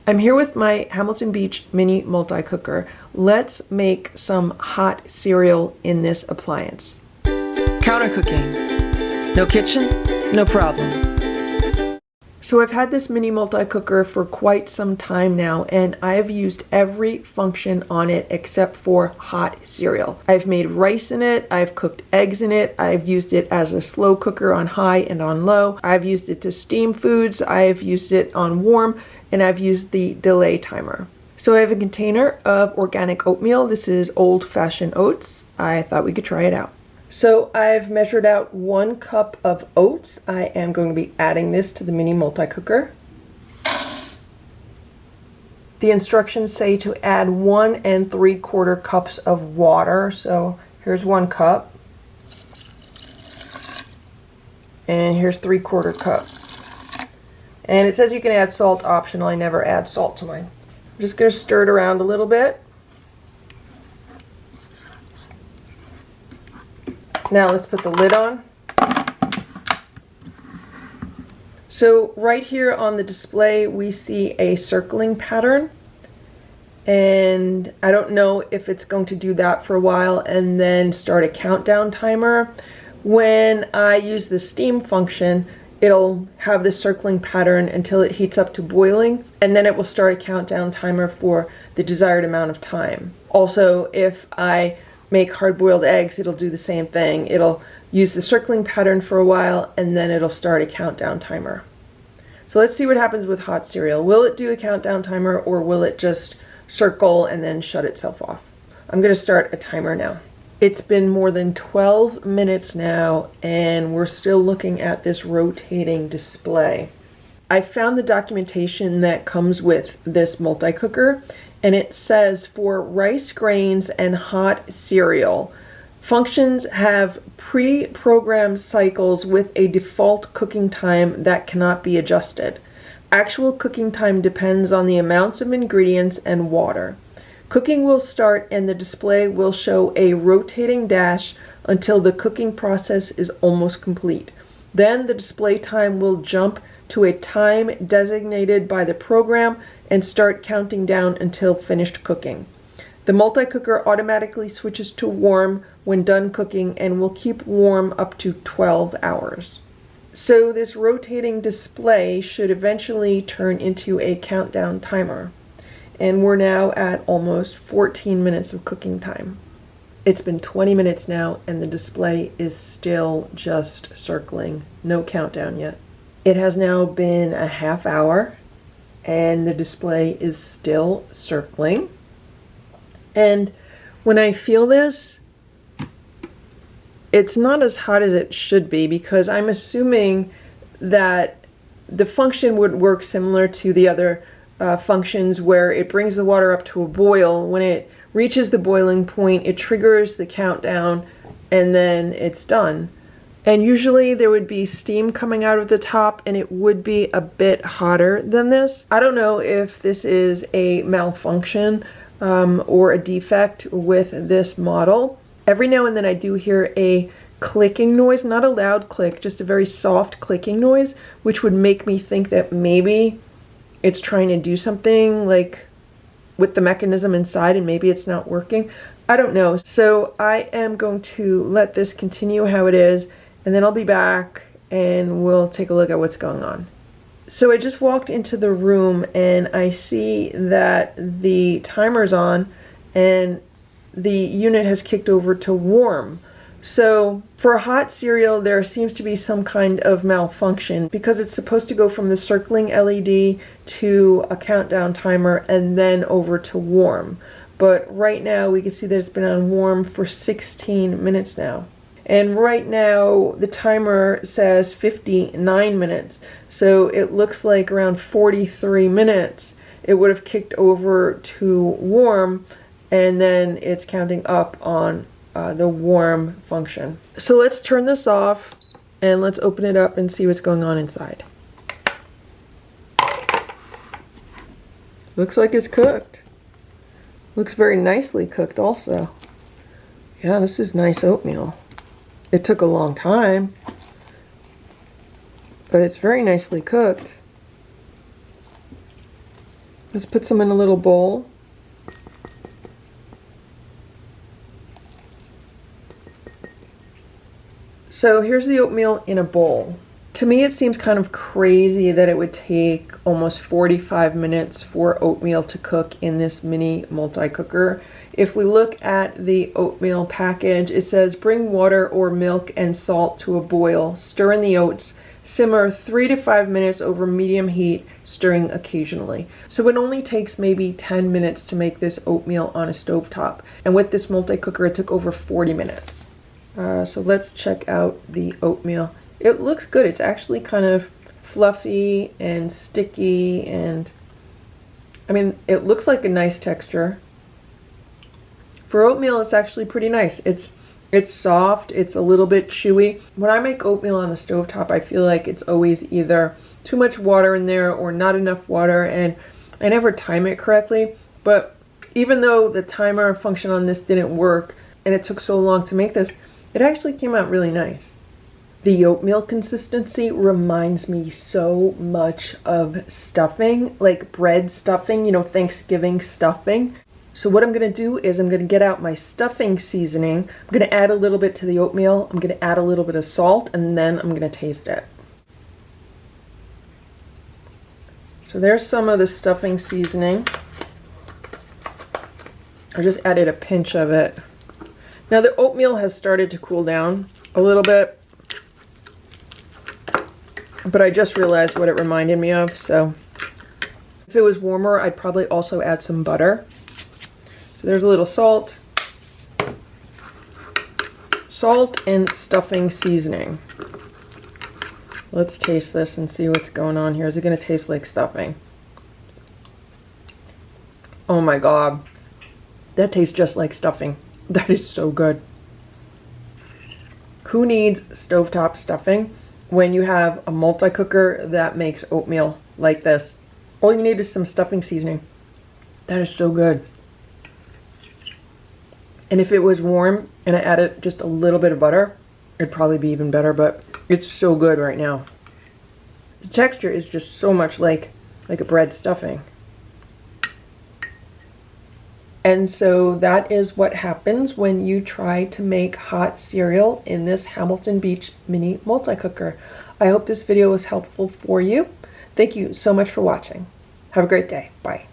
I'm here with my Hamilton Beach mini multi-cooker. Let's make some hot cereal in this appliance. Counter cooking. No kitchen, no problem. So I've had this mini multi-cooker for quite some time now, and I've used every function on it except for hot cereal. I've made rice in it, I've cooked eggs in it, I've used it as a slow cooker on high and on low, I've used it to steam foods, I've used it on warm, and I've used the delay timer. So I have a container of organic oatmeal. This is old-fashioned oats. I thought we could try it out. So I've measured out 1 cup of oats. I am going to be adding this to the mini multi-cooker. The instructions say to add 1 3/4 cups of water. So here's 1 cup. And here's 3/4 cup. And it says you can add salt, optional. I never add salt to mine. I'm just going to stir it around a little bit. Now let's put the lid on. So right here on the display we see a circling pattern, and I don't know if it's going to do that for a while and then start a countdown timer. When I use the steam function, it'll have this circling pattern until it heats up to boiling, and then it will start a countdown timer for the desired amount of time. Also, if I make hard-boiled eggs, it'll do the same thing. It'll use the circling pattern for a while, and then it'll start a countdown timer. So let's see what happens with hot cereal. Will it do a countdown timer, or will it just circle and then shut itself off? I'm going to start a timer now. It's been more than 12 minutes now, and we're still looking at this rotating display. I found the documentation that comes with this multi-cooker, and it says for rice grains and hot cereal, functions have pre-programmed cycles with a default cooking time that cannot be adjusted. Actual cooking time depends on the amounts of ingredients and water. Cooking will start and the display will show a rotating dash until the cooking process is almost complete. Then the display time will jump to a time designated by the program and start counting down until finished cooking. The multi-cooker automatically switches to warm when done cooking and will keep warm up to 12 hours. So this rotating display should eventually turn into a countdown timer. And we're now at almost 14 minutes of cooking time. It's been 20 minutes now and the display is still just circling. No countdown yet. It has now been a half hour and the display is still circling. And when I feel this, it's not as hot as it should be, because I'm assuming that the function would work similar to the other functions where it brings the water up to a boil. When it reaches the boiling point, it triggers the countdown and then it's done. And usually there would be steam coming out of the top and it would be a bit hotter than this. I don't know if this is a malfunction or a defect with this model. Every now and then I do hear a clicking noise, not a loud click, just a very soft clicking noise, which would make me think that maybe it's trying to do something like with the mechanism inside and maybe it's not working. I don't know. So I am going to let this continue how it is, and then I'll be back and we'll take a look at what's going on. So I just walked into the room and I see that the timer's on and the unit has kicked over to warm. So for hot cereal, there seems to be some kind of malfunction because it's supposed to go from the circling LED to a countdown timer and then over to warm. But right now we can see that it's been on warm for 16 minutes now. And right now the timer says 59 minutes. So it looks like around 43 minutes it would have kicked over to warm, and then it's counting up on the warm function. So let's turn this off and let's open it up and see what's going on inside. Looks like it's cooked. Looks very nicely cooked also. Yeah, this is nice oatmeal. It took a long time, but it's very nicely cooked. Let's put some in a little bowl. So here's the oatmeal in a bowl. To me, it seems kind of crazy that it would take almost 45 minutes for oatmeal to cook in this mini multi-cooker. If we look at the oatmeal package, it says bring water or milk and salt to a boil, stir in the oats, simmer 3 to 5 minutes over medium heat, stirring occasionally. So it only takes maybe 10 minutes to make this oatmeal on a stovetop. And with this multi-cooker, it took over 40 minutes. So let's check out the oatmeal. It looks good. It's actually kind of fluffy and sticky, and I mean, it looks like a nice texture. For oatmeal, it's actually pretty nice. It's soft, it's a little bit chewy. When I make oatmeal on the stovetop, I feel like it's always either too much water in there or not enough water, and I never time it correctly. But even though the timer function on this didn't work and it took so long to make this, it actually came out really nice. The oatmeal consistency reminds me so much of stuffing, like bread stuffing, you know, Thanksgiving stuffing. So what I'm going to do is I'm going to get out my stuffing seasoning. I'm going to add a little bit to the oatmeal. I'm going to add a little bit of salt, and then I'm going to taste it. So there's some of the stuffing seasoning. I just added a pinch of it. Now the oatmeal has started to cool down a little bit, but I just realized what it reminded me of. So if it was warmer, I'd probably also add some butter. So there's a little salt. Salt and stuffing seasoning. Let's taste this and see what's going on here. Is it going to taste like stuffing? Oh my God. That tastes just like stuffing. That is so good. Who needs stovetop stuffing when you have a multi-cooker that makes oatmeal like this? All you need is some stuffing seasoning. That is so good. And if it was warm and I added just a little bit of butter, it'd probably be even better, but it's so good right now. The texture is just so much like a bread stuffing. And so that is what happens when you try to make hot cereal in this Hamilton Beach mini multi-cooker. I hope this video was helpful for you. Thank you so much for watching. Have a great day. Bye.